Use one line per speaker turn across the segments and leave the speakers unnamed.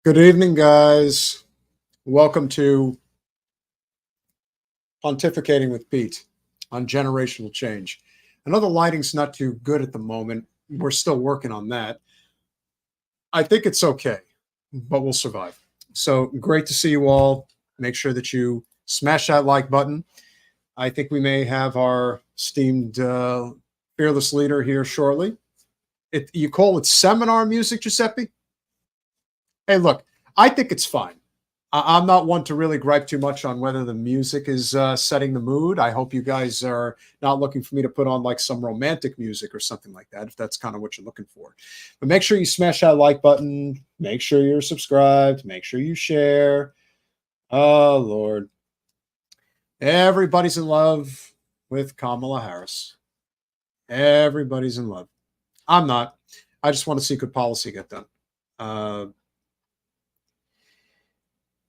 Good evening, guys. Welcome to Pontificating with Pete on generational change. I know the lighting's not too good at the moment. We're still working on that. I think it's okay, but we'll survive. So great to see you all. Make sure that you smash that like button. I think we may have our esteemed fearless leader here shortly. You call it seminar music, Giuseppe? Hey, look, I think it's fine. I'm not one to really gripe too much on whether the music is setting the mood. I hope you guys are not looking for me to put on like some romantic music or something like that, if that's kind of what you're looking for. But make sure you smash that like button. Make sure you're subscribed. Make sure you share. Oh, Lord. Everybody's in love with Kamala Harris. Everybody's in love. I'm not. I just want to see good policy get done.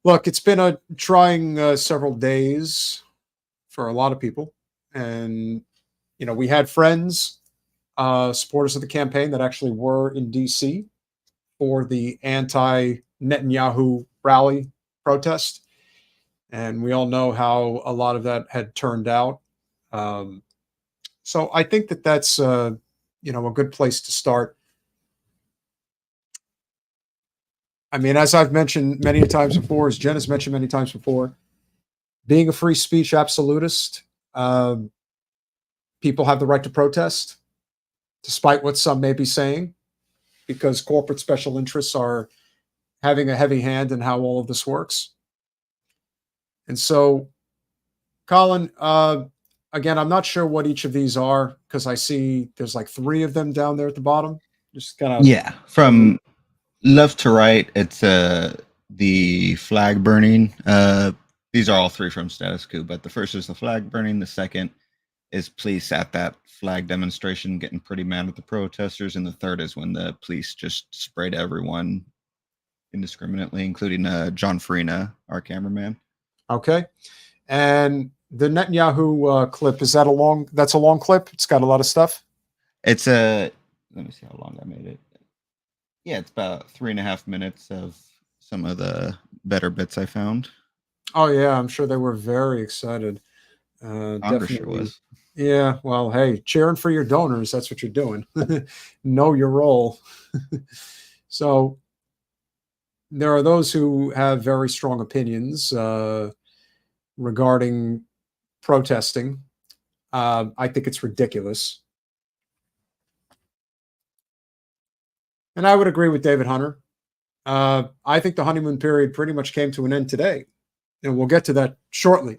Look, it's been a trying several days for a lot of people. And, we had friends, supporters of the campaign that actually were in D.C. for the anti-Netanyahu rally protest. And we all know how a lot of that had turned out. So I think that that's, a good place to start. I mean, as I've mentioned many times before, as Jen has mentioned many times before, being a free speech absolutist, people have the right to protest, despite what some may be saying, because corporate special interests are having a heavy hand in how all of this works. And so, Colin, again, I'm not sure what each of these are because I see there's like 3 of them down there at the bottom. Just kind of
from left to right, it's the flag burning. These are all 3 from Status Quo, but the first is the flag burning. The second is police at that flag demonstration getting pretty mad at the protesters, and the third is when the police just sprayed everyone indiscriminately, including John Farina, our cameraman.
Okay, and the Netanyahu clip, is that that's a long clip? It's got a lot of stuff.
It's let me see how long I made it. Yeah, it's about 3.5 minutes of some of the better bits I found.
Oh yeah, I'm sure they were very excited.
Definitely sure was.
Yeah, well, hey, cheering for your donors, that's what you're doing. Know your role. So there are those who have very strong opinions regarding protesting. I think it's ridiculous. And I would agree with David Hunter. I think the honeymoon period pretty much came to an end today. And we'll get to that shortly.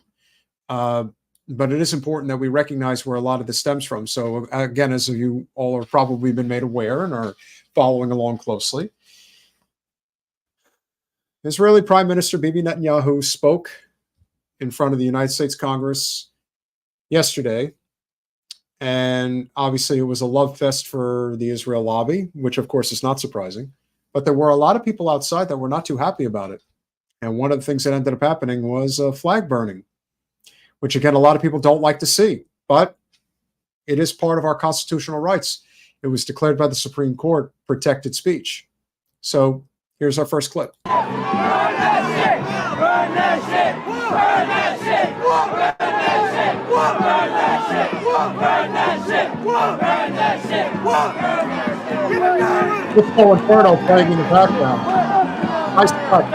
But it is important that we recognize where a lot of this stems from. So again, as you all have probably been made aware and are following along closely, Israeli Prime Minister Bibi Netanyahu spoke in front of the United States Congress yesterday. And obviously it was a love fest for the Israel lobby, which of course is not surprising. But there were a lot of people outside that were not too happy about it. And one of the things that ended up happening was flag burning, which again, a lot of people don't like to see, but it is part of our constitutional rights. It was declared by the Supreme Court protected speech. So here's our first clip.
Burn that shit! Burn that shit! Burn that shit! Burn that shit! Burn that shit! Burn that shit! Burn that shit! Burn that shit!
It's Paul Inferno playing in the background. Nice touch.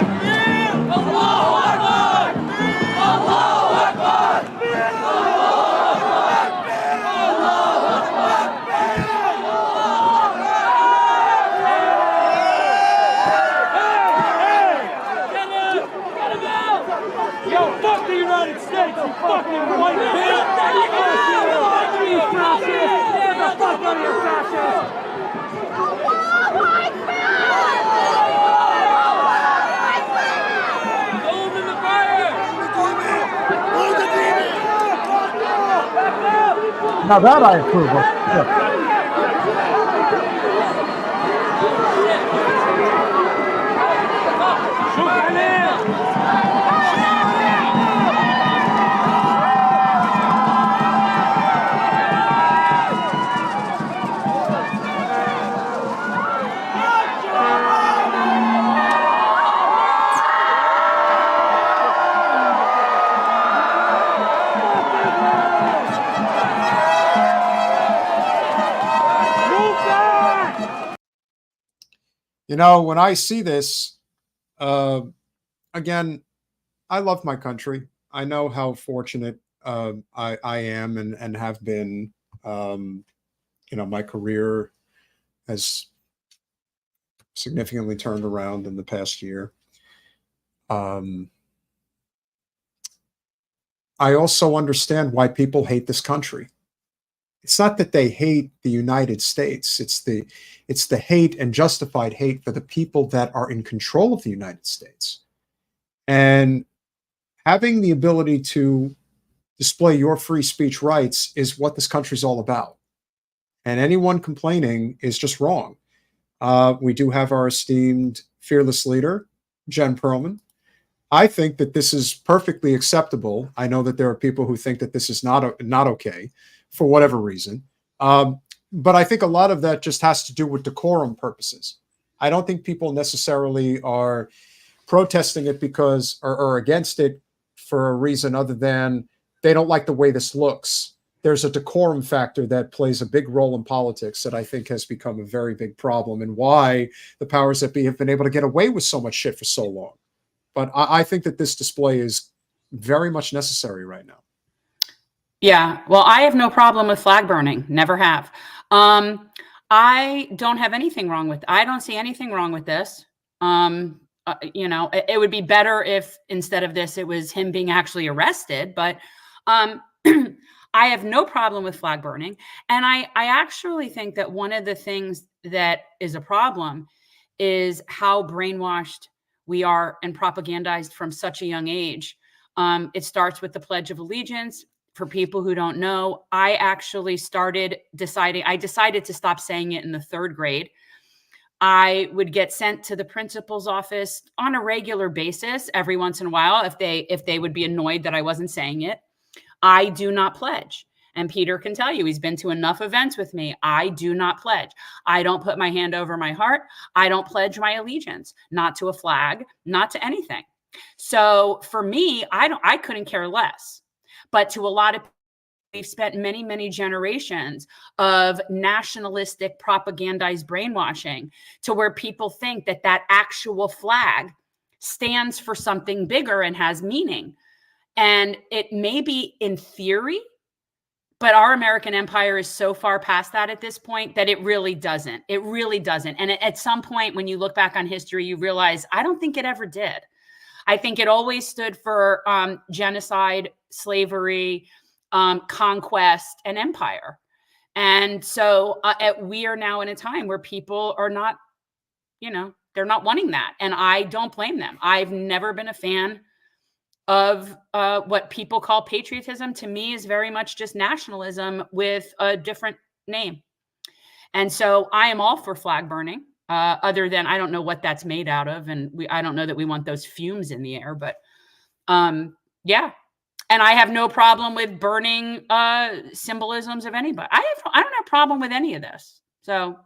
Now that I approve of. Yeah. When I see this, again, I love my country. I know how fortunate I am and have been. My career has significantly turned around in the past year. I also understand why people hate this country. It's not that they hate the United States. It's the hate and justified hate for the people that are in control of the United States. And having the ability to display your free speech rights is what this country's all about. And anyone complaining is just wrong. We do have our esteemed fearless leader, Jen Perlman. I think that this is perfectly acceptable. I know that there are people who think that this is not okay for whatever reason. But I think a lot of that just has to do with decorum purposes. I don't think people necessarily are protesting it because or against it for a reason other than they don't like the way this looks. There's a decorum factor that plays a big role in politics that I think has become a very big problem, and why the powers that be have been able to get away with so much shit for so long. But I think that this display is very much necessary right now.
Yeah, well, I have no problem with flag burning. Never have. I don't have anything wrong with. I don't see anything wrong with this. It would be better if instead of this, it was him being actually arrested. But I have no problem with flag burning, and I actually think that one of the things that is a problem is how brainwashed we are and propagandized from such a young age. It starts with the Pledge of Allegiance. For people who don't know, I actually decided to stop saying it in the 3rd grade. I would get sent to the principal's office on a regular basis every once in a while if they would be annoyed that I wasn't saying it. I do not pledge. And Peter can tell you, he's been to enough events with me. I do not pledge. I don't put my hand over my heart. I don't pledge my allegiance, not to a flag, not to anything. So for me, I couldn't care less. But to a lot of people, we've spent many, many generations of nationalistic propagandized brainwashing to where people think that that actual flag stands for something bigger and has meaning. And it may be in theory, but our American empire is so far past that at this point that it really doesn't. It really doesn't. And at some point, when you look back on history, you realize, I don't think it ever did. I think it always stood for genocide, slavery, conquest, and empire. And so we are now in a time where people are not, they're not wanting that. And I don't blame them. I've never been a fan of what people call patriotism. To me is very much just nationalism with a different name. And so I am all for flag burning. Other than I don't know what that's made out of, and I don't know that we want those fumes in the air, but yeah. And I have no problem with burning symbolisms of anybody. I don't have a problem with any of this. So,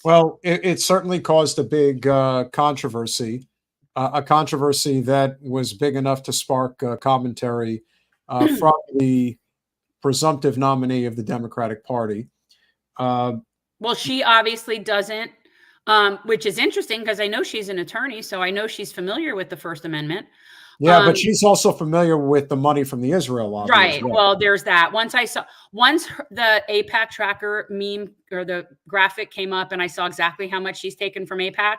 well, it certainly caused a big controversy, a controversy that was big enough to spark commentary from the presumptive nominee of the Democratic Party.
Well, she obviously doesn't. Which is interesting because I know she's an attorney, so I know she's familiar with the First Amendment.
Yeah, but she's also familiar with the money from the Israel lobby.
Right. Well, there's that. Once the AIPAC tracker meme or the graphic came up and I saw exactly how much she's taken from AIPAC,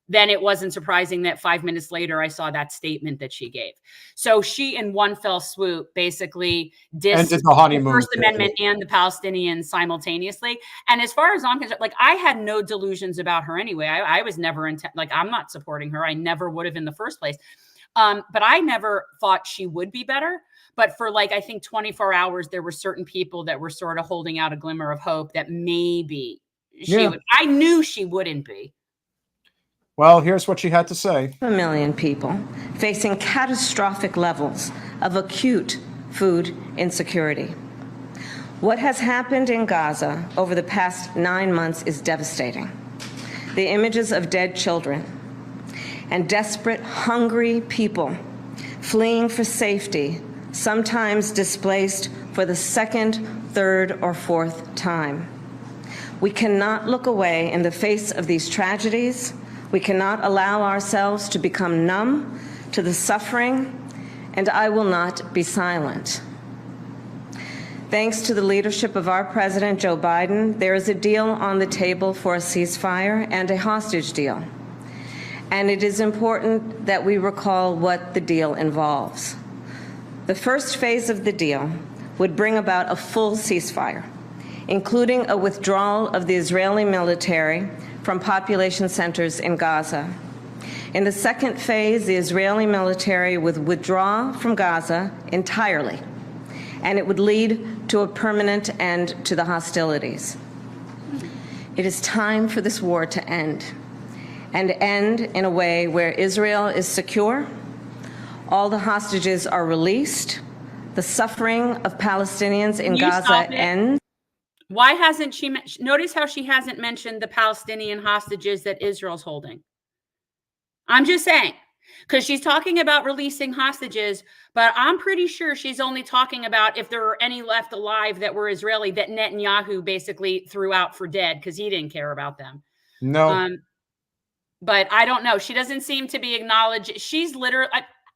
then it wasn't surprising that 5 minutes later I saw that statement that she gave. So she, in one fell swoop, basically dissed the First Amendment and the Palestinians simultaneously. And as far as I'm concerned, I had no delusions about her anyway. I was never I'm not supporting her. I never would have in the first place. But I never thought she would be better. But for I think 24 hours, there were certain people that were sort of holding out a glimmer of hope that maybe she would. I knew she wouldn't be.
Well, here's what she had to say.
1 million people facing catastrophic levels of acute food insecurity. What has happened in Gaza over the past 9 months is devastating. The images of dead children and desperate, hungry people fleeing for safety, sometimes displaced for the 2nd, 3rd, or 4th time. We cannot look away in the face of these tragedies We cannot allow ourselves to become numb to the suffering, and I will not be silent. Thanks to the leadership of our President, Joe Biden, there is a deal on the table for a ceasefire and a hostage deal. And it is important that we recall what the deal involves. The first phase of the deal would bring about a full ceasefire, including a withdrawal of the Israeli military from population centers in Gaza. In the second phase, the Israeli military would withdraw from Gaza entirely, and it would lead to a permanent end to the hostilities. It is time for this war to end, and end in a way where Israel is secure, all the hostages are released, the suffering of Palestinians in Gaza ends.
Why hasn't she, notice how she hasn't mentioned the Palestinian hostages that Israel's holding. I'm just saying, because she's talking about releasing hostages, but I'm pretty sure she's only talking about if there are any left alive that were Israeli that Netanyahu basically threw out for dead because he didn't care about them.
No.
But I don't know. She doesn't seem to be acknowledged. She's literally,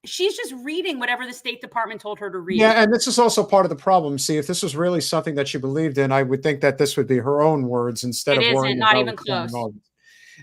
she's just reading whatever the State Department told her to read.
Yeah, and this is also part of the problem. See, if this was really something that she believed in, I would think that this would be her own words instead of worrying
not
about
even
what's going
close.
on.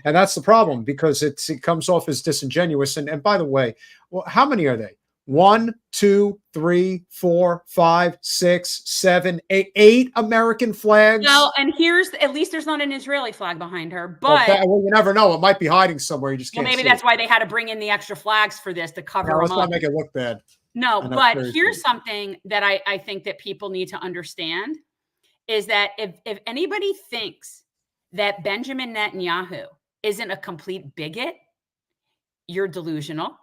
And that's the problem, because it comes off as disingenuous. And by the way, well, how many are they? 1, 2, 3, 4, 5, 6, 7, 8 American flags.
No, and here's, at least there's not an Israeli flag behind her, but
well, you never know. It might be hiding somewhere. You just can't
maybe
see
that's
it.
why they had to bring in the extra flags for this to cover
Let's
them
not
up.
make it look bad.
No,
And
but
that's
here's something that I think that people need to understand is that if anybody thinks that Benjamin Netanyahu isn't a complete bigot, you're delusional.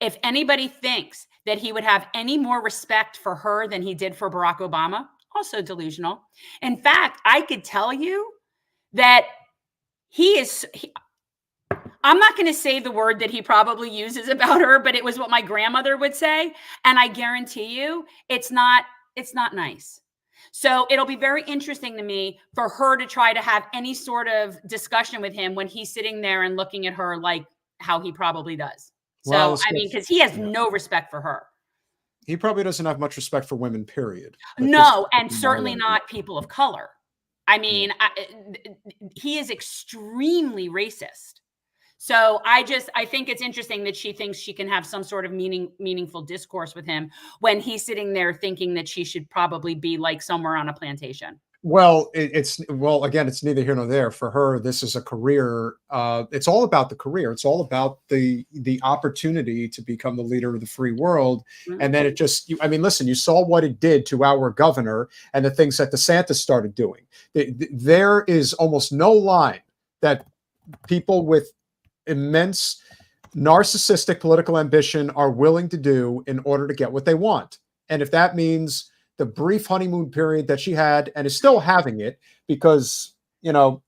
If anybody thinks that he would have any more respect for her than he did for Barack Obama, also delusional. In fact, I could tell you that I'm not going to say the word that he probably uses about her, but it was what my grandmother would say. And I guarantee you it's not nice. So it'll be very interesting to me for her to try to have any sort of discussion with him when he's sitting there and looking at her like how he probably does.
Well,
So, I mean, because he has no respect for her.
He probably doesn't have much respect for women, period.
No, and certainly not people of color. I mean, he is extremely racist. So I think it's interesting that she thinks she can have some sort of meaningful discourse with him when he's sitting there thinking that she should probably be like somewhere on a plantation.
Well, again, it's neither here nor there. For her, this is a career. It's all about the career. It's all about the opportunity to become the leader of the free world. Mm-hmm. And then it just, I mean, listen, you saw what it did to our governor and the things that DeSantis started doing. There is almost no line that people with immense narcissistic political ambition are willing to do in order to get what they want. And if that means the brief honeymoon period that she had and is still having it, because, you know,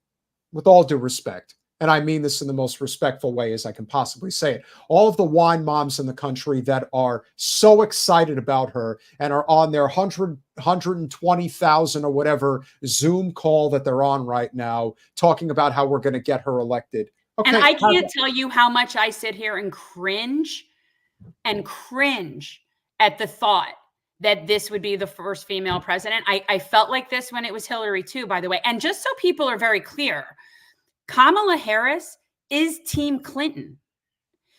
with all due respect, and I mean this in the most respectful way as I can possibly say it, all of the wine moms in the country that are so excited about her and are on their 120,000 or whatever Zoom call that they're on right now, talking about how we're going to get her elected. Okay,
and I can't tell you how much I sit here and cringe at the thought that this would be the first female president. I felt like this when it was Hillary too, by the way. And just so people are very clear, Kamala Harris is Team Clinton.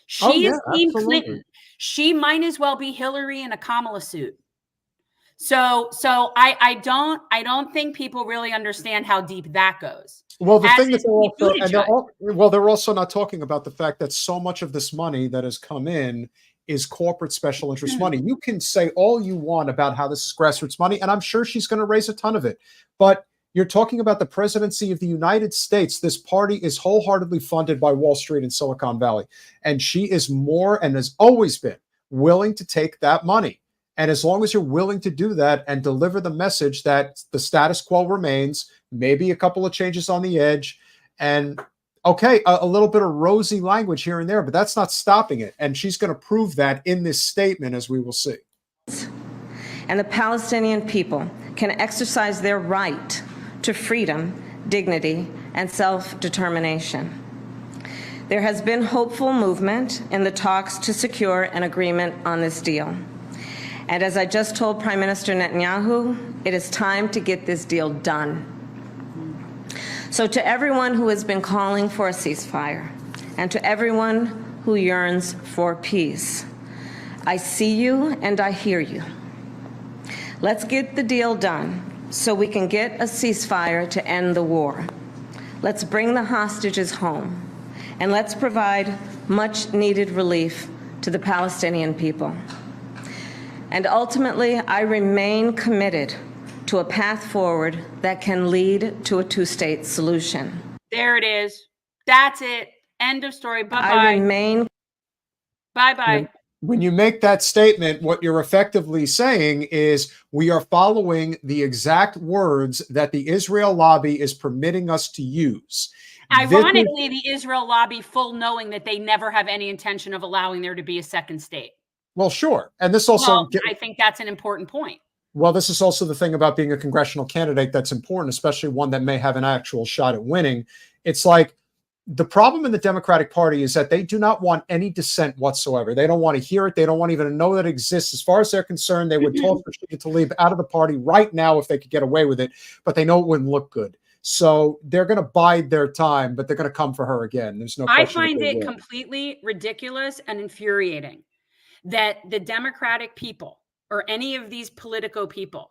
She is Team Clinton. She might as well be Hillary in a Kamala suit. So I don't think people really understand how deep that goes.
Well, the thing that they're also not talking about the fact that so much of this money that has come in is corporate special interest money. You can say all you want about how this is grassroots money, and I'm sure she's going to raise a ton of it. But you're talking about the presidency of the United States. This party is wholeheartedly funded by Wall Street and Silicon Valley. And she is more, and has always been, willing to take that money. And as long as you're willing to do that and deliver the message that the status quo remains, maybe a couple of changes on the edge, and okay, a little bit of rosy language here and there, but that's not stopping it. And she's going to prove that in this statement, as we will see.
And the Palestinian people can exercise their right to freedom, dignity, and self-determination. There has been hopeful movement in the talks to secure an agreement on this deal. And as I just told Prime Minister Netanyahu, it is time to get this deal done. So to everyone who has been calling for a ceasefire, and to everyone who yearns for peace, I see you and I hear you. Let's get the deal done so we can get a ceasefire to end the war. Let's bring the hostages home, and let's provide much-needed relief to the Palestinian people. And ultimately, I remain committed to a path forward that can lead to a two-state solution.
There it is. That's it. End of story. Bye-bye.
I remain.
Bye-bye.
When you make that statement, what you're effectively saying is we are following the exact words that the Israel lobby is permitting us to use.
Ironically, the Israel lobby full knowing that they never have any intention of allowing there to be a second state.
Well, sure. And this also,
well, I think that's an important point.
Well, this is also the thing about being a congressional candidate that's important, especially one that may have an actual shot at winning. It's like the problem in the Democratic Party is that they do not want any dissent whatsoever. They don't want to hear it. They don't want even to know that it exists. As far as they're concerned, they would toss Rashida Tlaib out of the party right now if they could get away with it, but they know it wouldn't look good. So they're going to bide their time, but they're going to come for her again. There's no question.
I find it completely ridiculous and infuriating that the Democratic people or any of these politico people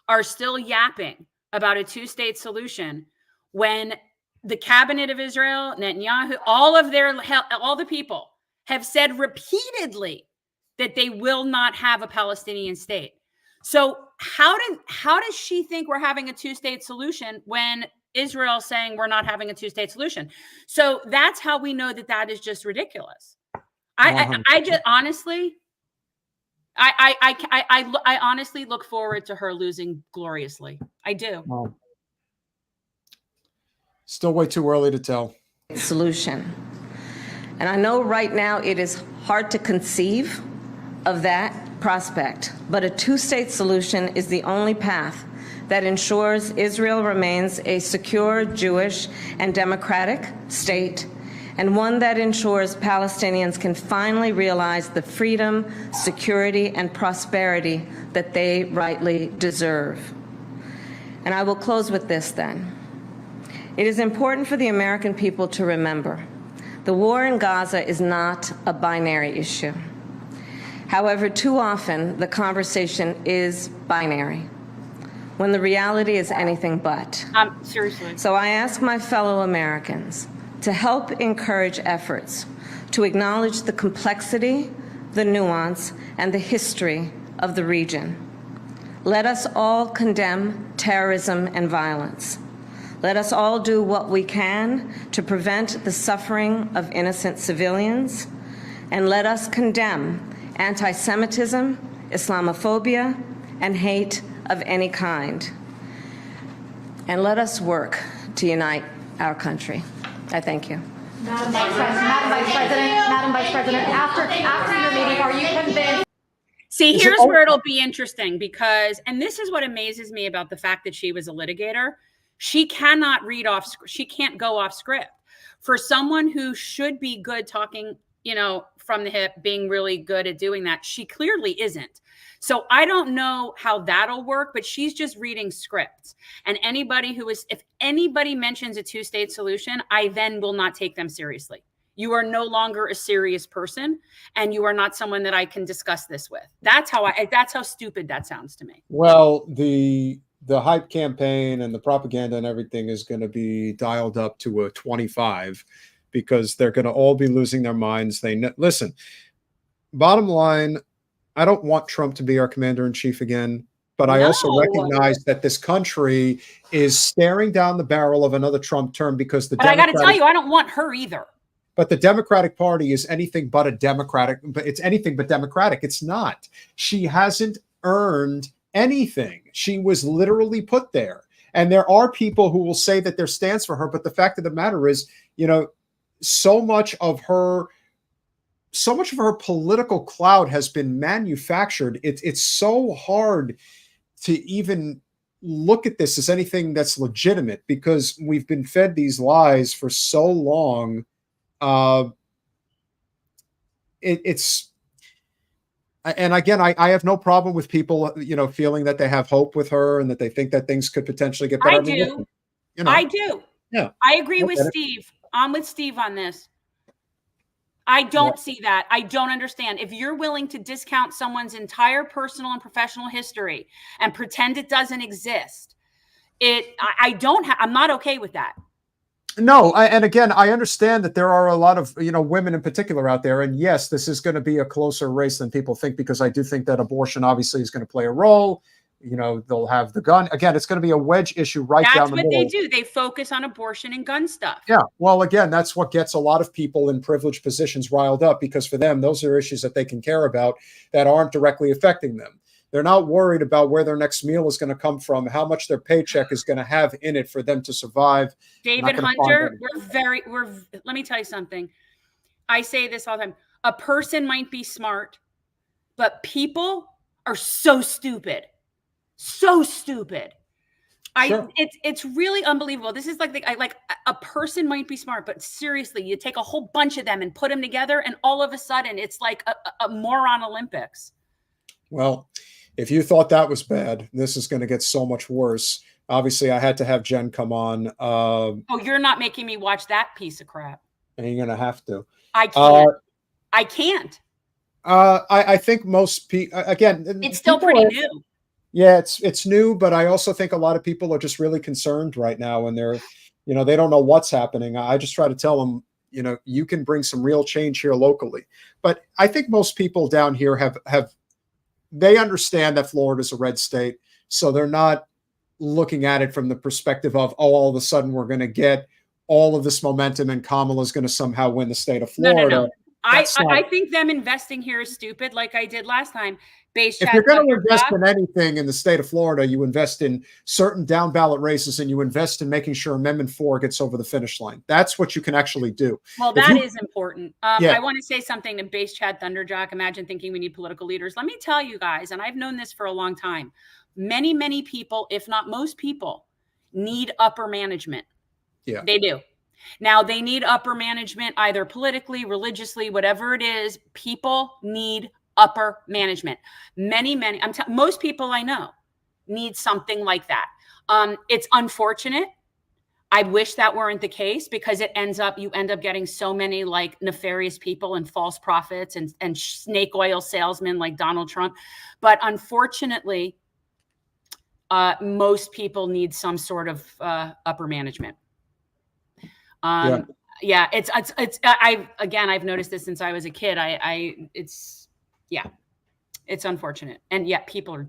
are still yapping about a two-state solution when the cabinet of Israel, Netanyahu, all the people have said repeatedly that they will not have a Palestinian state. So how does she think we're having a two-state solution when Israel's saying we're not having a two-state solution? So that's how we know that that is just ridiculous. I just honestly, I honestly look forward to her losing gloriously. I do.
Well, still way too early to tell.
Solution. And I know right now it is hard to conceive of that prospect, but a two-state solution is the only path that ensures Israel remains a secure Jewish and democratic state, and one that ensures Palestinians can finally realize the freedom, security, and prosperity that they rightly deserve. And I will close with this then. It is important for the American people to remember the war in Gaza is not a binary issue. However, too often the conversation is binary, when the reality is anything but.
Seriously.
So I ask my fellow Americans to help encourage efforts to acknowledge the complexity, the nuance, and the history of the region. Let us all condemn terrorism and violence. Let us all do what we can to prevent the suffering of innocent civilians, and let us condemn anti-Semitism, Islamophobia, and hate of any kind. And let us work to unite our country. I thank you.
Madam Vice President, after your meeting, are you convinced?
See, here's where it'll be interesting because, and this is what amazes me about the fact that she was a litigator. She cannot read off, she can't go off script. For someone who should be good talking, from the hip, being really good at doing that, she clearly isn't. So I don't know how that'll work, but she's just reading scripts. And if anybody mentions a two-state solution, I then will not take them seriously. You are no longer a serious person, and you are not someone that I can discuss this with. That's how stupid that sounds to me.
Well, the hype campaign and the propaganda and everything is going to be dialed up to a 25 because they're going to all be losing their minds. Listen, bottom line, I don't want Trump to be our commander-in-chief again, but I also recognize that this country is staring down the barrel of another Trump term because
But I got to tell you, I don't want her either.
But the Democratic Party is anything but it's anything but democratic. It's not. She hasn't earned anything. She was literally put there. And there are people who will say that there stands for her, but the fact of the matter is, so much of her political clout has been manufactured. It's so hard to even look at this as anything that's legitimate because we've been fed these lies for so long It's and again, I have no problem with people, feeling that they have hope with her and that they think that things could potentially get better.
I
I mean,
do.
listen,
I do.
yeah,
I agree
I
with
get it.
Steve. I'm with Steve on this. I don't see that. I don't understand. If you're willing to discount someone's entire personal and professional history and pretend it doesn't exist, I'm not okay with that.
No, and again, I understand that there are a lot of women in particular out there, and yes, this is going to be a closer race than people think, because I do think that abortion obviously is going to play a role. They'll have the gun. Again, it's going to be a wedge issue down the middle.
That's what they do. They focus on abortion and gun stuff.
Yeah. Well, again, that's what gets a lot of people in privileged positions riled up, because for them, those are issues that they can care about that aren't directly affecting them. They're not worried about where their next meal is going to come from, how much their paycheck is going to have in it for them to survive.
David Hunter, let me tell you something. I say this all the time. A person might be smart, but people are so stupid. So stupid.
Sure.
It's really unbelievable. This is like a person might be smart, but seriously, you take a whole bunch of them and put them together, and all of a sudden it's like a moron Olympics.
Well, if you thought that was bad, this is going to get so much worse. Obviously, I had to have Jen come on.
You're not making me watch that piece of crap.
And you're going to have to.
I can't. I can't.
I think most people, again,
it's still pretty new.
Yeah, it's new, but I also think a lot of people are just really concerned right now, and they're, they don't know what's happening. I just try to tell them, you can bring some real change here locally. But I think most people down here they understand that Florida is a red state, so they're not looking at it from the perspective of, all of a sudden we're going to get all of this momentum and Kamala's going to somehow win the state of Florida.
No. I think them investing here is stupid, like I did last time.
If you're going to invest in anything in the state of Florida, you invest in certain down ballot races, and you invest in making sure Amendment 4 gets over the finish line. That's what you can actually do.
Well, that is important. I want to say something to Base Chad Thunderjock. Imagine thinking we need political leaders. Let me tell you guys, and I've known this for a long time, many, many people, if not most people, need upper management.
Yeah,
they do. Now, they need upper management either politically, religiously, whatever it is. People need upper management. Most people I know need something like that. It's unfortunate. I wish that weren't the case, because you end up getting so many like nefarious people and false prophets and snake oil salesmen like Donald Trump. But unfortunately, most people need some sort of upper management. I've noticed this since I was a kid. It's unfortunate. And yet people are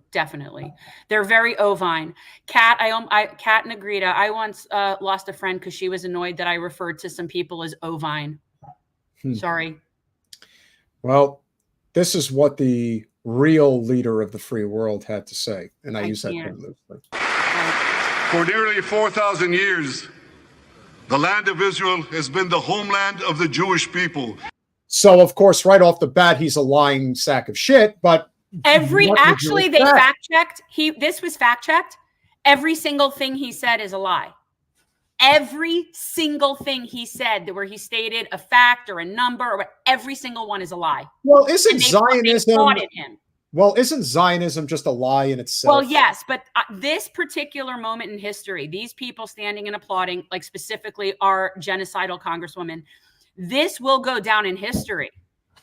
they're very ovine. Kat and Agrita, I once lost a friend because she was annoyed that I referred to some people as ovine. Sorry.
Well, this is what the real leader of the free world had to say. And I use that term loosely.
For nearly 4,000 years, the land of Israel has been the homeland of the Jewish people.
So, of course, right off the bat, he's a lying sack of shit. But
they fact-checked. This was fact-checked. Every single thing he said is a lie. Every single thing he said where he stated a fact or a number, or every single one is a lie.
Well, isn't Zionism just a lie in itself?
Well, yes, but this particular moment in history, these people standing and applauding, like specifically our genocidal congresswoman, this will go down in history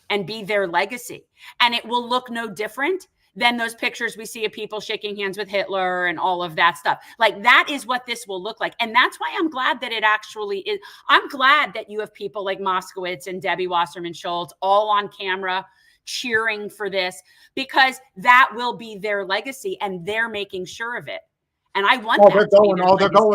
and be their legacy. And it will look no different than those pictures we see of people shaking hands with Hitler and all of that stuff. Like, that is what this will look like. And that's why I'm glad that it actually is. I'm glad that you have people like Moskowitz and Debbie Wasserman Schultz all on camera cheering for this, because that will be their legacy and they're making sure of it. And I want
they're going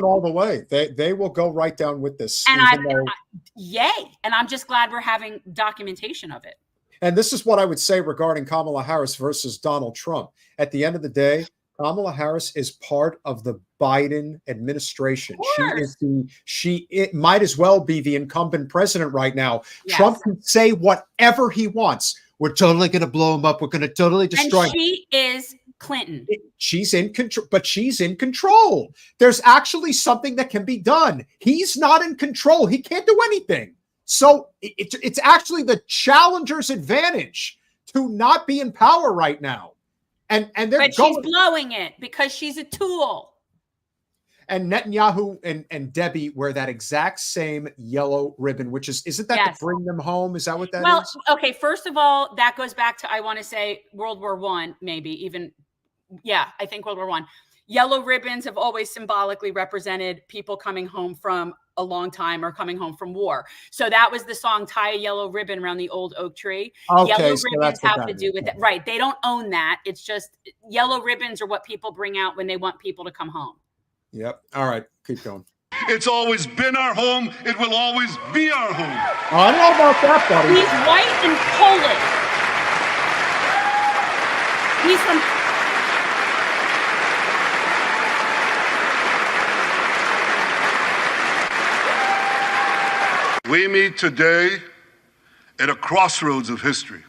all the way. They will go right down with this.
And yay. And I'm just glad we're having documentation of it.
And this is what I would say regarding Kamala Harris versus Donald Trump. At the end of the day, Kamala Harris is part of the Biden administration. It might as well be the incumbent president right now. Yes. Trump can say whatever he wants. We're totally going to blow him up. We're going to totally destroy him.
She is Clinton.
She's in control, but she's in control. There's actually something that can be done. He's not in control. He can't do anything. So it's actually the challenger's advantage to not be in power right now. And they're
But she's blowing it because she's a tool.
And Netanyahu and Debbie wear that exact same yellow ribbon, which isn't that
Yes.
to bring them home? Is that what that is?
Well, okay, first of all, that goes back to, I want to say, World War I, maybe even, yeah, I think World War I. Yellow ribbons have always symbolically represented people coming home from a long time or coming home from war. So that was the song, Tie a Yellow Ribbon Around the Old Oak Tree.
Okay,
Yellow
so
ribbons
that's what
have to
that
do
is.
with it. Right. They don't own that. It's just yellow ribbons are what people bring out when they want people to come home.
Yep. All right. Keep going.
It's always been our home. It will always be our home.
Oh, I don't know about that, buddy.
He's white and Polish. He's from...
We meet today at a crossroads of history.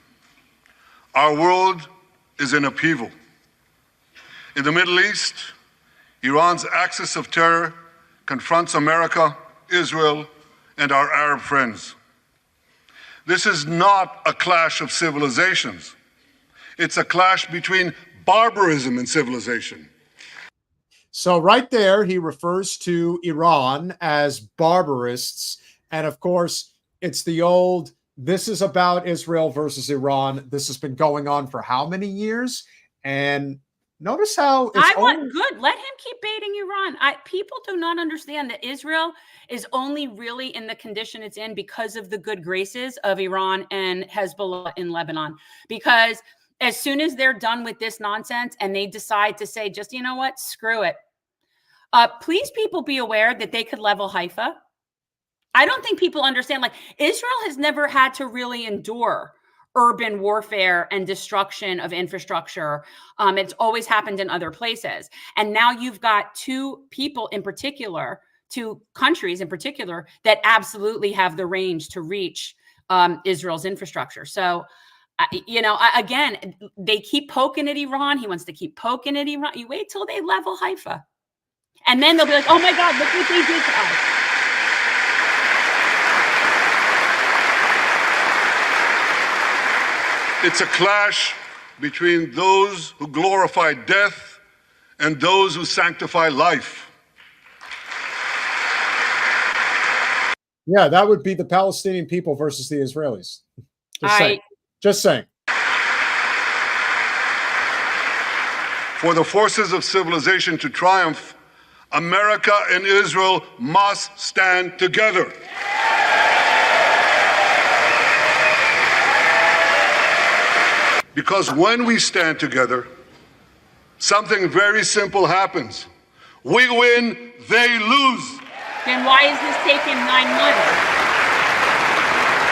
Our world is in upheaval. In the Middle East, Iran's axis of terror confronts America, Israel, and our Arab friends. This is not a clash of civilizations. It's a clash between barbarism and civilization.
So right there, he refers to Iran as barbarists. And of course, it's the old, this is about Israel versus Iran. This has been going on for how many years? And notice how it's
good. Let him keep baiting Iran. People do not understand that Israel is only really in the condition it's in because of the good graces of Iran and Hezbollah in Lebanon. Because as soon as they're done with this nonsense and they decide to say, just, you know what, screw it. Please, people, be aware that they could level Haifa. I don't think people understand, like, Israel has never had to really endure urban warfare and destruction of infrastructure. It's always happened in other places. And now you've got two people in particular, two countries in particular, that absolutely have the range to reach Israel's infrastructure. So, again, they keep poking at Iran. He wants to keep poking at Iran. You wait till they level Haifa. And then they'll be like, oh my God, look what they did to us.
It's a clash between those who glorify death and those who sanctify life.
Yeah, that would be the Palestinian people versus the Israelis. Just saying.
For the forces of civilization to triumph, America and Israel must stand together. Because when we stand together, something very simple happens. We win, they lose.
Then why is this taking 9 months?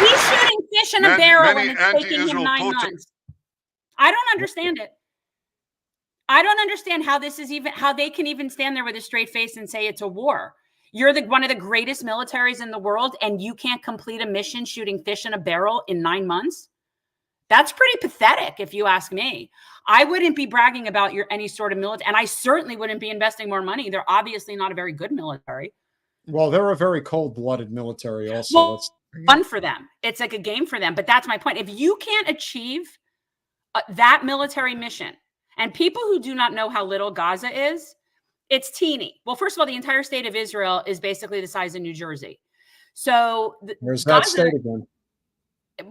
He's shooting fish in a barrel and it's taking him 9 months. I don't understand it. I don't understand how how they can even stand there with a straight face and say it's a war. You're one of the greatest militaries in the world and you can't complete a mission shooting fish in a barrel in 9 months? That's pretty pathetic, if you ask me. I wouldn't be bragging about any sort of military, and I certainly wouldn't be investing more money. They're obviously not a very good military.
Well, they're a very cold-blooded military also.
Well, fun for them. It's like a game for them. But that's my point. If you can't achieve that military mission, and people who do not know how little Gaza is, it's teeny. Well, first of all, the entire state of Israel is basically the size of New Jersey. So
there's that state again.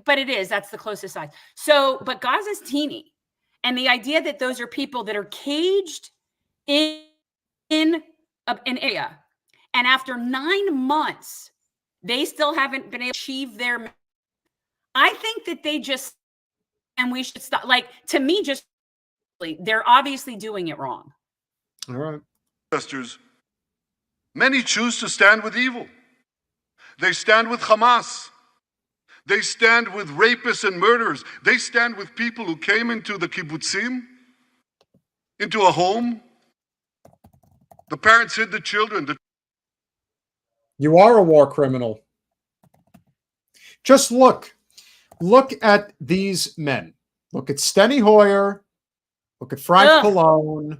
But it is. That's the closest size. So, but Gaza's teeny. And the idea that those are people that are caged in an area. And after 9 months, they still haven't been able to achieve their. I think that they just, and we should stop. Like, to me, just, they're obviously doing it wrong.
All right.
Many choose to stand with evil. They stand with Hamas. They stand with rapists and murderers. They stand with people who came into the kibbutzim, into a home. The parents hid the children.
You are a war criminal. Just look at these men. Look at Steny Hoyer. Look at Frank Pallone.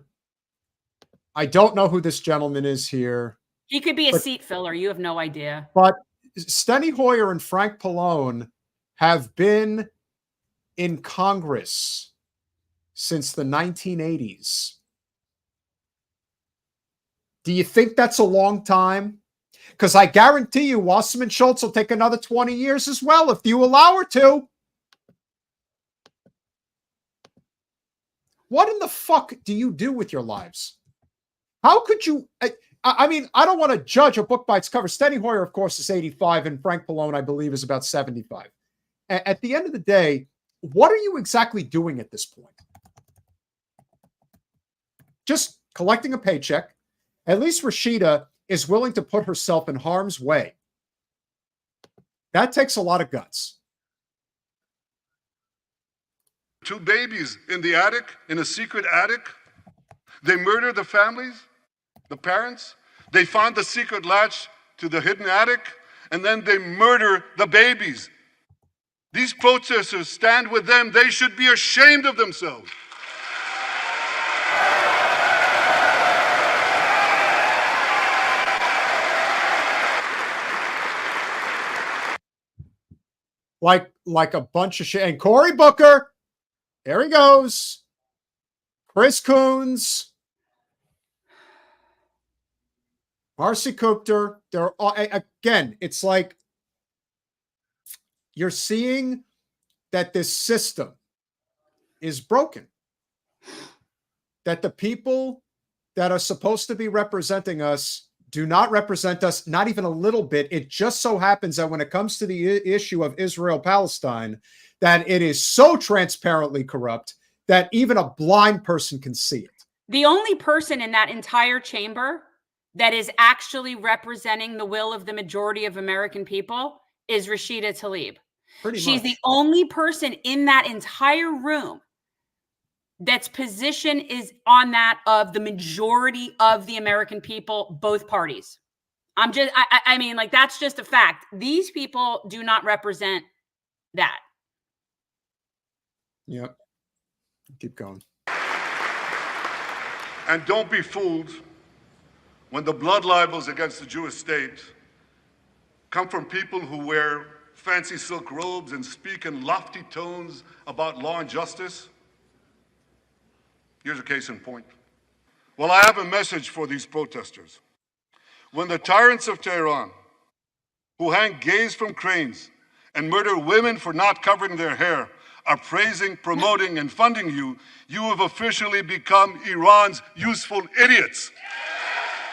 I don't know who this gentleman is here.
He could be a seat filler. You have no idea.
But Steny Hoyer and Frank Pallone have been in Congress since the 1980s. Do you think that's a long time? Because I guarantee you Wasserman Schultz will take another 20 years as well if you allow her to. What in the fuck do you do with your lives? How could you? I mean, I don't want to judge a book by its cover. Steny Hoyer, of course, is 85, and Frank Pallone, I believe, is about 75. At the end of the day, what are you exactly doing at this point? Just collecting a paycheck. At least Rashida is willing to put herself in harm's way. That takes a lot of guts.
2 babies in the attic, in a secret attic. They murder the families, the parents. They find the secret latch to the hidden attic, and then they murder the babies. These protesters stand with them. They should be ashamed of themselves.
Like a bunch of shit. And Cory Booker, there he goes. Chris Coons, Marcy Kupter. They're all, again, it's like you're seeing that this system is broken. That the people that are supposed to be representing us do not represent us, not even a little bit. It just so happens that when it comes to the issue of Israel-Palestine, that it is so transparently corrupt that even a blind person can see it.
The only person in that entire chamber that is actually representing the will of the majority of American people is Rashida Tlaib. She's the only person in that entire room that's position is on that of the majority of the American people, both parties. I mean, like, that's just a fact. These people do not represent that.
Yep. Keep going.
And don't be fooled when the blood libels against the Jewish state come from people who wear fancy silk robes and speak in lofty tones about law and justice. Here's a case in point. Well, I have a message for these protesters. When the tyrants of Tehran, who hang gays from cranes and murder women for not covering their hair, are praising, promoting, and funding you, you have officially become Iran's useful idiots.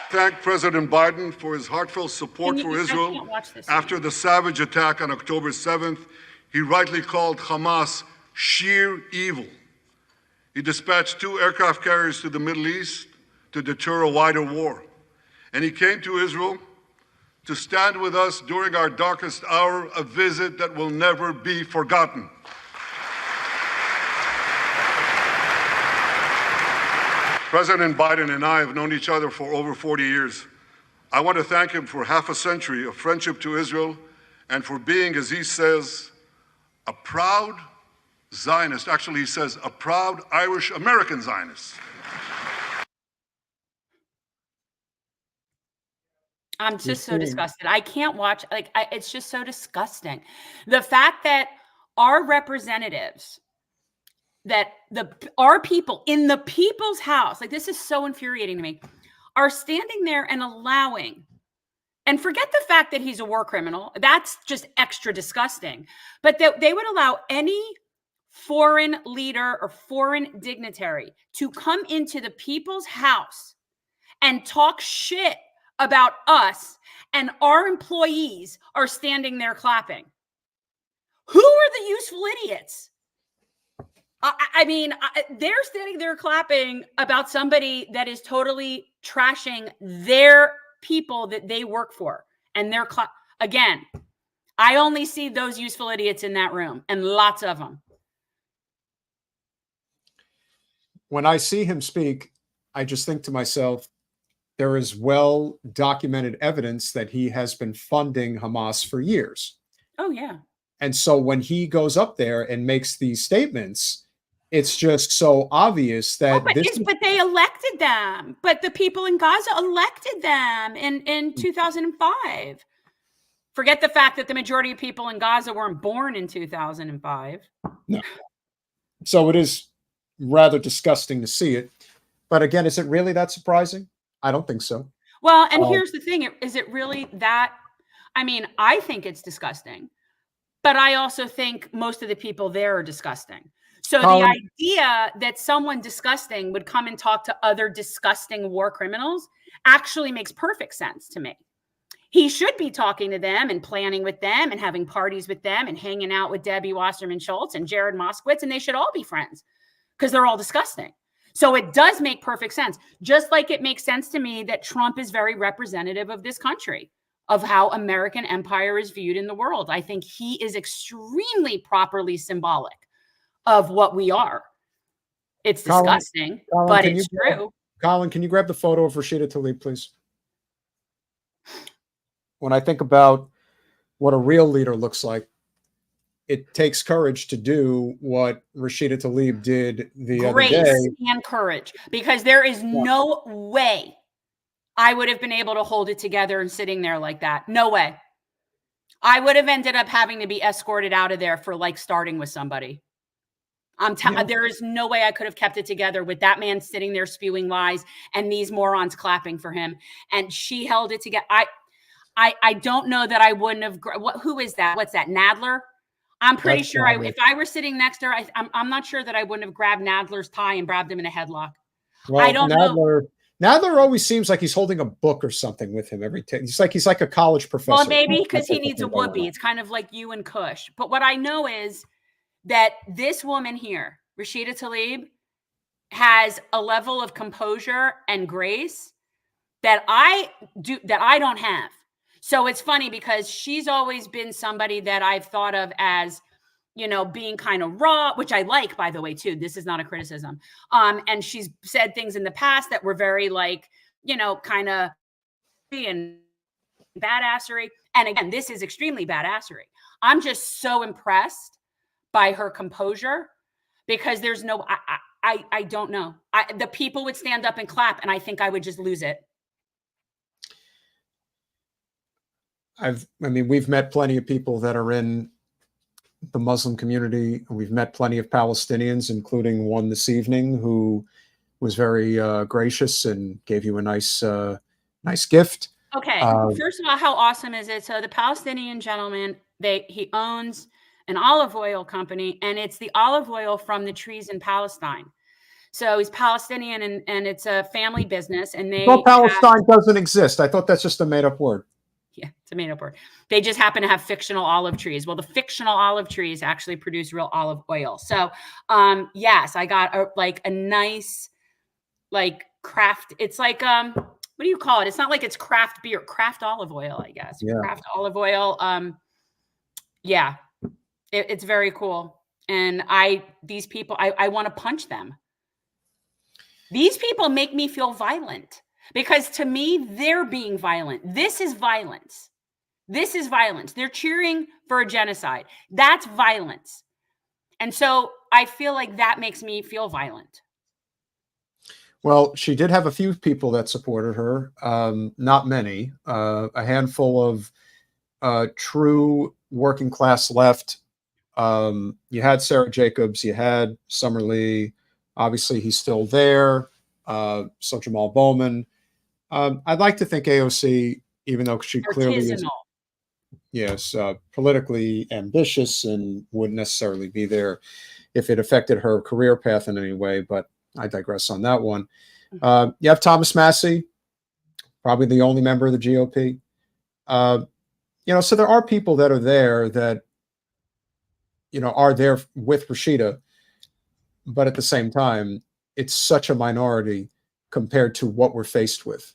Thank President Biden for his heartfelt support for Israel after the savage attack on October 7th. He rightly called Hamas sheer evil. He dispatched 2 aircraft carriers to the Middle East to deter a wider war. And he came to Israel to stand with us during our darkest hour, a visit that will never be forgotten. President Biden and I have known each other for over 40 years. I want to thank him for half a century of friendship to Israel and for being, as he says, a proud Zionist. Actually, he says a proud Irish-American Zionist.
I'm just so disgusted. I can't watch, it's just so disgusting. The fact that our representatives, that our people in the people's house, like, this is so infuriating to me, are standing there and allowing, and forget the fact that he's a war criminal. That's just extra disgusting. But that they would allow any foreign leader or foreign dignitary to come into the people's house and talk shit about us, and our employees are standing there clapping. Who are the useful idiots? I mean, they're standing there clapping about somebody that is totally trashing their people that they work for. And they're, again, I only see those useful idiots in that room, and lots of them.
When I see him speak, I just think to myself, there is well-documented evidence that he has been funding Hamas for years.
Oh, yeah.
And so when he goes up there and makes these statements, it's just so obvious that
but they elected them. But the people in Gaza elected them in 2005. Forget the fact that the majority of people in Gaza weren't born in 2005.
No. So it is rather disgusting to see it. But again, is it really that surprising? I don't think so.
Well, and here's the thing. Is it really that? I mean, I think it's disgusting, but I also think most of the people there are disgusting. So
Colin,
the idea that someone disgusting would come and talk to other disgusting war criminals actually makes perfect sense to me. He should be talking to them and planning with them and having parties with them and hanging out with Debbie Wasserman Schultz and Jared Moskowitz, and they should all be friends because they're all disgusting. So it does make perfect sense, just like it makes sense to me that Trump is very representative of this country, of how American empire is viewed in the world. I think he is extremely properly symbolic of what we are. It's disgusting, but it's true.
Colin, can you grab the photo of Rashida Tlaib, please? When I think about what a real leader looks like, it takes courage to do what Rashida Tlaib did the other day.
Grace and courage, because there is no way I would have been able to hold it together and sitting there like that. No way. I would have ended up having to be escorted out of there for like starting with somebody. There is no way I could have kept it together with that man sitting there spewing lies and these morons clapping for him. And she held it together. I don't know that I wouldn't have. Who is that? What's that? Nadler? I'm pretty sure if I were sitting next to her, I'm not sure that I wouldn't have grabbed Nadler's tie and grabbed him in a headlock.
Well,
I don't know.
Nadler always seems like he's holding a book or something with him every time. He's like a college professor.
Well, maybe because he needs a would-be. It's kind of like you and Kush. But what I know is that this woman here, Rashida Tlaib, has a level of composure and grace that I don't have. So it's funny because she's always been somebody that I've thought of as, you know, being kind of raw, which I like, by the way, too. This is not a criticism. And she's said things in the past that were very like, you know, kind of and badassery. And again, this is extremely badassery. I'm just so impressed by her composure because there's no, I don't know. The people would stand up and clap and I think I would just lose it.
I mean, we've met plenty of people that are in the Muslim community. We've met plenty of Palestinians, including one this evening who was very gracious and gave you a nice gift.
Okay. First of all, how awesome is it? So the Palestinian gentleman, he owns an olive oil company, and it's the olive oil from the trees in Palestine. So he's Palestinian, and it's a family business. And
Palestine doesn't exist. I thought that's just a made-up word.
Yeah, it's a made-up word. They just happen to have fictional olive trees. Well, the fictional olive trees actually produce real olive oil. So, yes, I got a nice, like craft. It's like what do you call it? It's not like it's craft beer, craft olive oil, I guess. Yeah. Craft olive oil. Yeah, it's very cool. And these people, I want to punch them. These people make me feel violent. Because to me, they're being violent. This is violence. This is violence. They're cheering for a genocide. That's violence. And so I feel like that makes me feel violent.
Well, she did have a few people that supported her. Not many. A handful of true working class left. You had Sarah Jacobs. You had Summer Lee. Obviously, he's still there. So Jamal Bowman. I'd like to think AOC, even though she clearly is, yes, politically ambitious and wouldn't necessarily be there if it affected her career path in any way, but I digress on that one. You have Thomas Massey, probably the only member of the GOP. You know, so there are people that are there that, you know, are there with Rashida, but at the same time, it's such a minority compared to what we're faced with.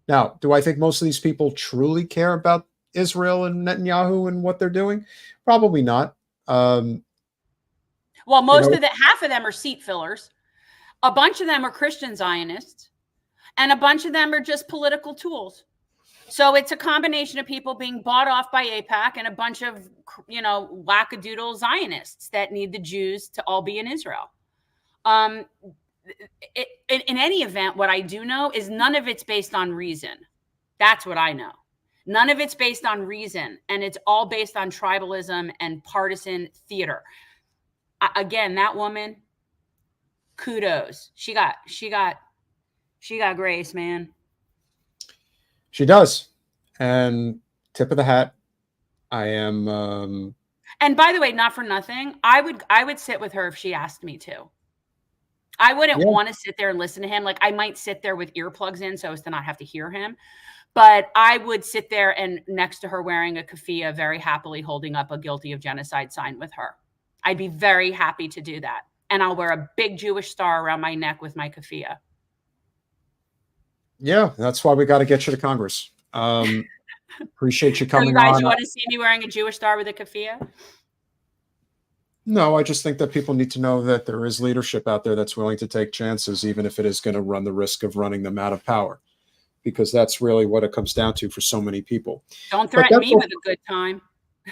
Now, do I think most of these people truly care about Israel and Netanyahu and what they're doing? Probably not.
Well, half of them are seat fillers. A bunch of them are Christian Zionists, and a bunch of them are just political tools. So it's a combination of people being bought off by AIPAC and a bunch of, you know, wackadoodle Zionists that need the Jews to all be in Israel. In any event, what I do know is none of it's based on reason. That's what I know. None of it's based on reason, and it's all based on tribalism and partisan theater. Again, that woman, kudos. She got grace, man.
She does. And tip of the hat. I am
and by the way, not for nothing, I would sit with her if she asked me to. I wouldn't want to sit there and listen to him. Like, I might sit there with earplugs in so as to not have to hear him. But I would sit there and next to her wearing a keffiyeh, very happily holding up a guilty of genocide sign with her. I'd be very happy to do that. And I'll wear a big Jewish star around my neck with my keffiyeh.
Yeah, that's why we got to get you to Congress. Appreciate you coming on.
You want to see me wearing a Jewish star with a keffiyeh?
No, I just think that people need to know that there is leadership out there that's willing to take chances, even if it is going to run the risk of running them out of power, because that's really what it comes down to for so many people.
Don't threaten me with a good time.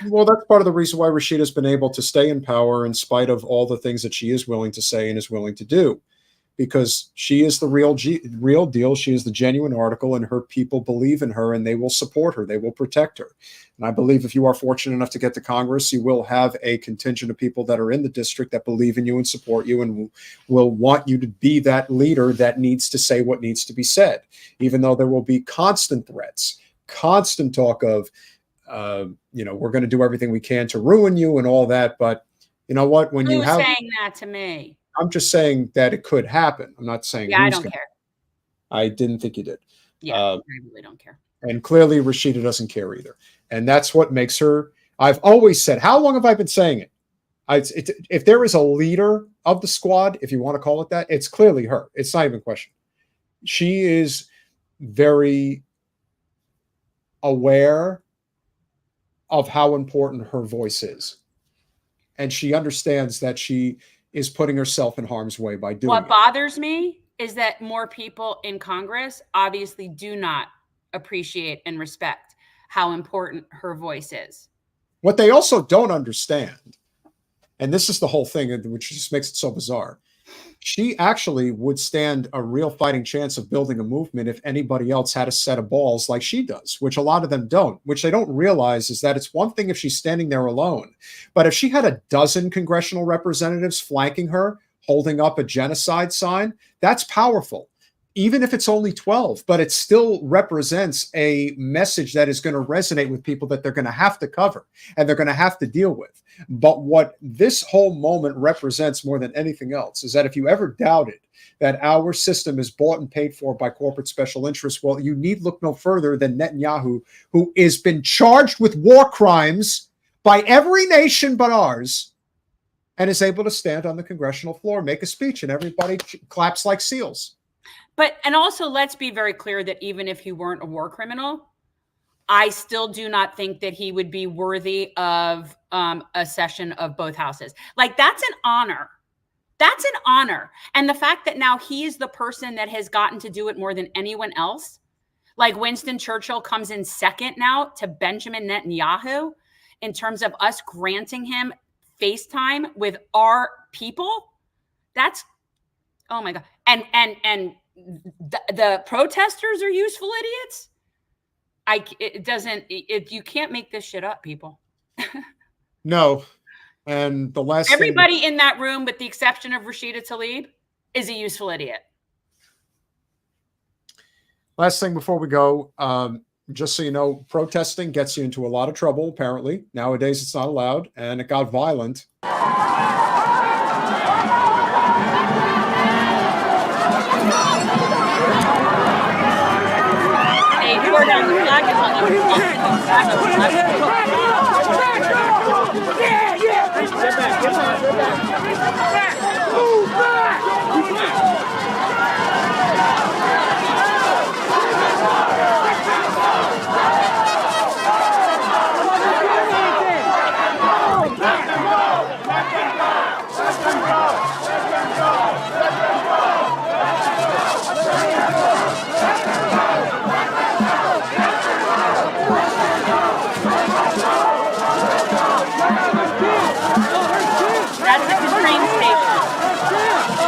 Well, that's part of the reason why Rashida's been able to stay in power in spite of all the things that she is willing to say and is willing to do, because she is the real deal. She is the genuine article, and her people believe in her, and they will support her. They will protect her. And I believe if you are fortunate enough to get to Congress, you will have a contingent of people that are in the district that believe in you and support you and will want you to be that leader that needs to say what needs to be said, even though there will be constant threats, constant talk of, we're going to do everything we can to ruin you and all that. But you know what? When you have
saying that to me,
I'm just saying that it could happen. I'm not saying.
Yeah, I don't care.
I didn't think you did.
Yeah, I really don't care.
And clearly Rashida doesn't care either. And that's what makes her, I've always said, how long have I been saying it? If there is a leader of the squad, if you want to call it that, it's clearly her. It's not even a question. She is very aware of how important her voice is. And she understands that she is putting herself in harm's way by doing it.
What bothers me is that more people in Congress obviously do not appreciate and respect how important her voice is.
What they also don't understand, and this is the whole thing, which just makes it so bizarre, she actually would stand a real fighting chance of building a movement if anybody else had a set of balls like she does, which a lot of them don't. Which they don't realize is that it's one thing if she's standing there alone, but if she had a dozen congressional representatives flanking her, holding up a genocide sign, that's powerful. Even if it's only 12, but it still represents a message that is going to resonate with people that they're going to have to cover and they're going to have to deal with. But what this whole moment represents more than anything else is that if you ever doubted that our system is bought and paid for by corporate special interests, well, you need look no further than Netanyahu, who has been charged with war crimes by every nation but ours, and is able to stand on the congressional floor, make a speech, and everybody claps like seals.
But, and also let's be very clear that even if he weren't a war criminal, I still do not think that he would be worthy of a session of both houses. Like, that's an honor. That's an honor. And the fact that now he is the person that has gotten to do it more than anyone else, like Winston Churchill comes in second now to Benjamin Netanyahu in terms of us granting him FaceTime with our people. That's, oh my God. And the protesters are useful idiots. You can't make this shit up, people.
No. And the last
everybody in that room, with the exception of Rashida Tlaib, is a useful idiot.
Last thing before we go, just so you know, protesting gets you into a lot of trouble, apparently. Nowadays, it's not allowed, and it got violent.
They tore down the flag and hung up the flag.
Get back. Move back.
That's a train station.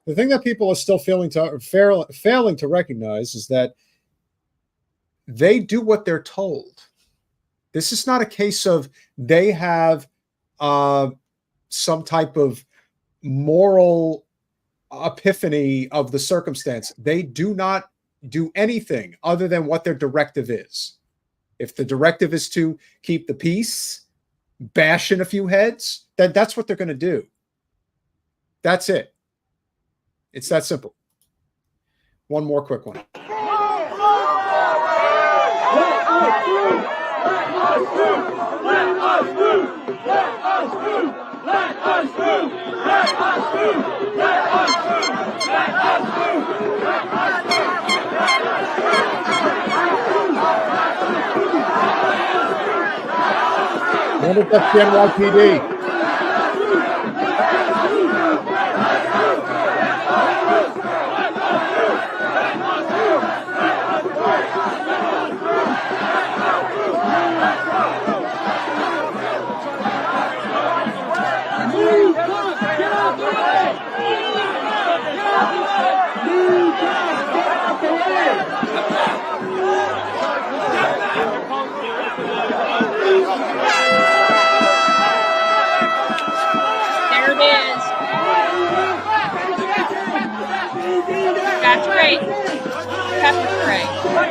The thing that people are still failing to recognize is that they do what they're told. This is not a case of they have some type of moral epiphany of the circumstance. They do not do anything other than what their directive is. If the directive is to keep the peace, bash in a few heads, then that's what they're going to do. That's it. It's that simple. One more quick one. What is that NYPD?
That's great. Pepper spray. Look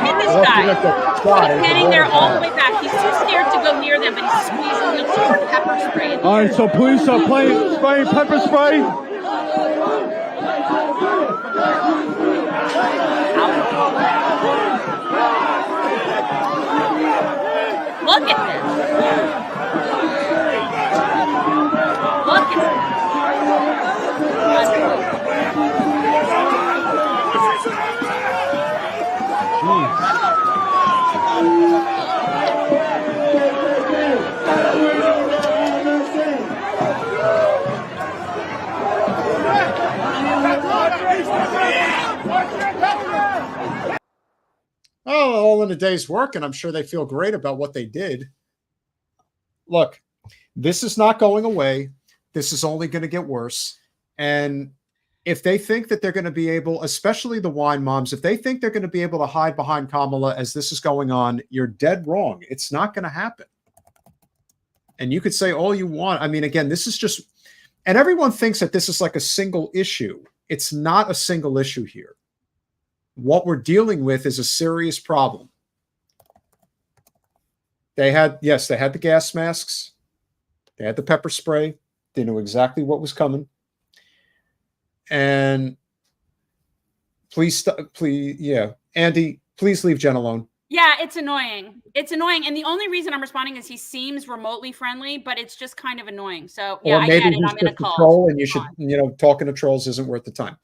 at this guy. He's standing there all the way back. He's too scared to go near them, but he's squeezing them for pepper spray.
All right, so police are spraying pepper spray.
Look at this. Look at this.
Oh, all in a day's work, and I'm sure they feel great about what they did. Look, this is not going away. This is only going to get worse. And if they think that they're going to be able, especially the wine moms, if they think they're going to be able to hide behind Kamala as this is going on, you're dead wrong. It's not going to happen. And you could say all you want. I mean, again, this is just, and everyone thinks that this is like a single issue. It's not a single issue here. What we're dealing with is a serious problem. They had the gas masks. They had the pepper spray. They knew exactly what was coming. And please, Andy, please leave Jen alone.
Yeah, it's annoying. It's annoying. And the only reason I'm responding is he seems remotely friendly, but it's just kind of annoying. So yeah, I get it. I'm in a call.
Troll, and you should, talking to trolls isn't worth the time.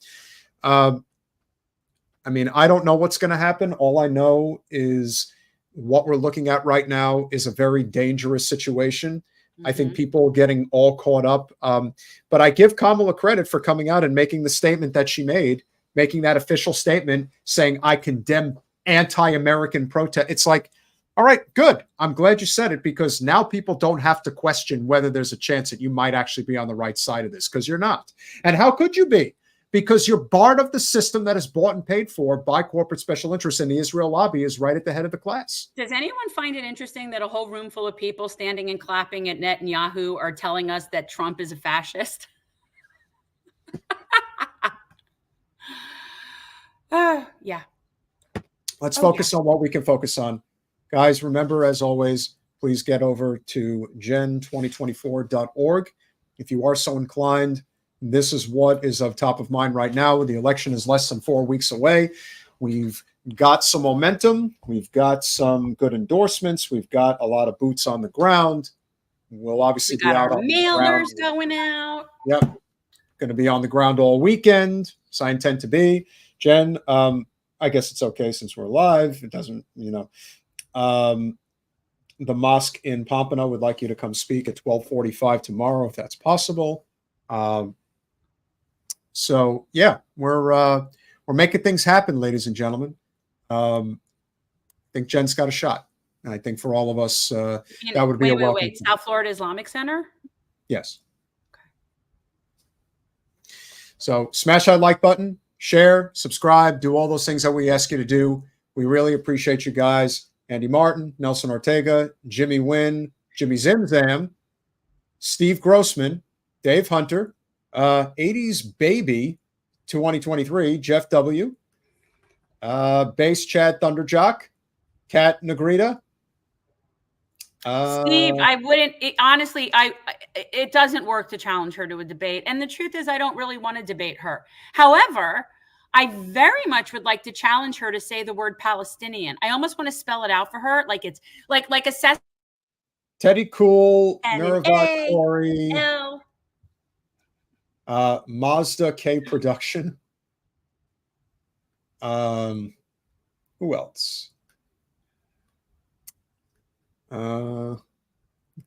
I mean, I don't know what's going to happen. All I know is what we're looking at right now is a very dangerous situation. Mm-hmm. I think people are getting all caught up. But I give Kamala credit for coming out and making the statement that she made, making that official statement saying, I condemn anti-American protest. It's like, all right, good. I'm glad you said it, because now people don't have to question whether there's a chance that you might actually be on the right side of this, because you're not. And how could you be? Because you're part of the system that is bought and paid for by corporate special interests, and the Israel lobby is right at the head of the class.
Does anyone find it interesting that a whole room full of people standing and clapping at Netanyahu are telling us that Trump is a fascist? Yeah.
Let's focus on what we can focus on. Guys, remember, as always, please get over to gen2024.org. If you are so inclined, this is what is of top of mind right now. The election is less than 4 weeks away. We've got some momentum. We've got some good endorsements. We've got a lot of boots on the ground. We'll obviously
We got
be out
our
on the ground.
mailers going out.
Yep. Going to be on the ground all weekend. So I intend to be. Jen, I guess it's okay since we're live. It doesn't, the mosque in Pompano would like you to come speak at 12:45 tomorrow, if that's possible. So yeah, we're making things happen, ladies and gentlemen. I think Jen's got a shot, and I think for all of us, that would be a welcome.
Wait. South Florida Islamic Center.
Yes. Okay. So smash that like button, share, subscribe, do all those things that we ask you to do. We really appreciate you guys. Andy Martin, Nelson Ortega, Jimmy Wynn, Jimmy Zimzam, Steve Grossman, Dave Hunter, 80s Baby 2023, Jeff W., Bass Chad Thunderjock, Kat Negrita.
Steve, I wouldn't honestly. It doesn't work to challenge her to a debate, and the truth is, I don't really want to debate her. However, I very much would like to challenge her to say the word Palestinian. I almost want to spell it out for her, like it's like a
Teddy Cool, Miravat Corey, Mazda K Production. Who else?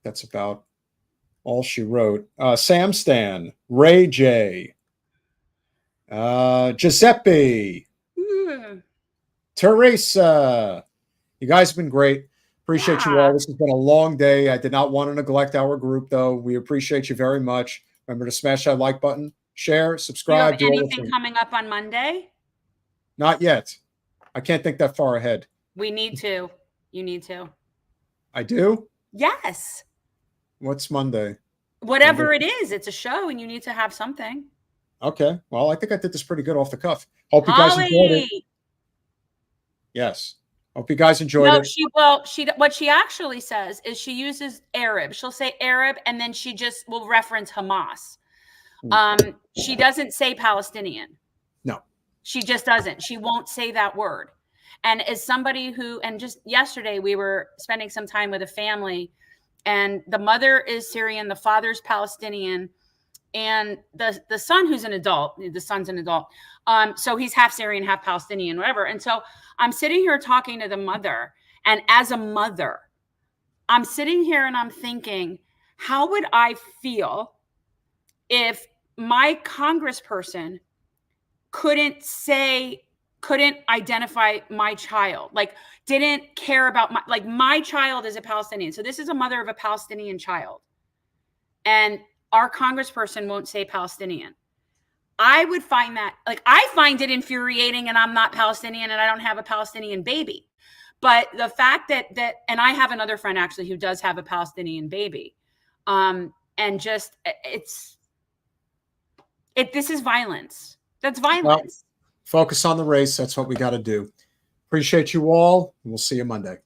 That's about all she wrote. Sam Stan, Ray J, Giuseppe, Teresa. You guys have been great. Appreciate you all. This has been a long day. I did not want to neglect our group, though. We appreciate you very much. Remember to smash that like button, share, subscribe.
Do you have anything coming up on Monday?
Not yet. I can't think that far ahead.
We need to. You need to.
I do?
Yes.
What's Monday?
Whatever
Monday.
it is, it's a show and you need to have something.
Okay. Well, I think I did this pretty good off the cuff. Hope you guys enjoyed it. Yes. Hope you guys enjoyed it.
What she actually says is she uses Arab. She'll say Arab and then she just will reference Hamas. She doesn't say Palestinian.
No.
She just doesn't. She won't say that word. And as somebody who, and just yesterday we were spending some time with a family, and the mother is Syrian, the father's Palestinian, and the son, who's an adult, the son's an adult. So he's half Syrian, half Palestinian, whatever. And so I'm sitting here talking to the mother, and as a mother, I'm sitting here and I'm thinking, how would I feel if my congressperson couldn't identify my child, like didn't care about my child is a Palestinian. So this is a mother of a Palestinian child. And our congressperson won't say Palestinian. I would find that, I find it infuriating, and I'm not Palestinian and I don't have a Palestinian baby. But the fact that, and I have another friend actually who does have a Palestinian baby. And just, this is violence. That's violence.
Well, focus on the race. That's what we got to do. Appreciate you all. And we'll see you Monday.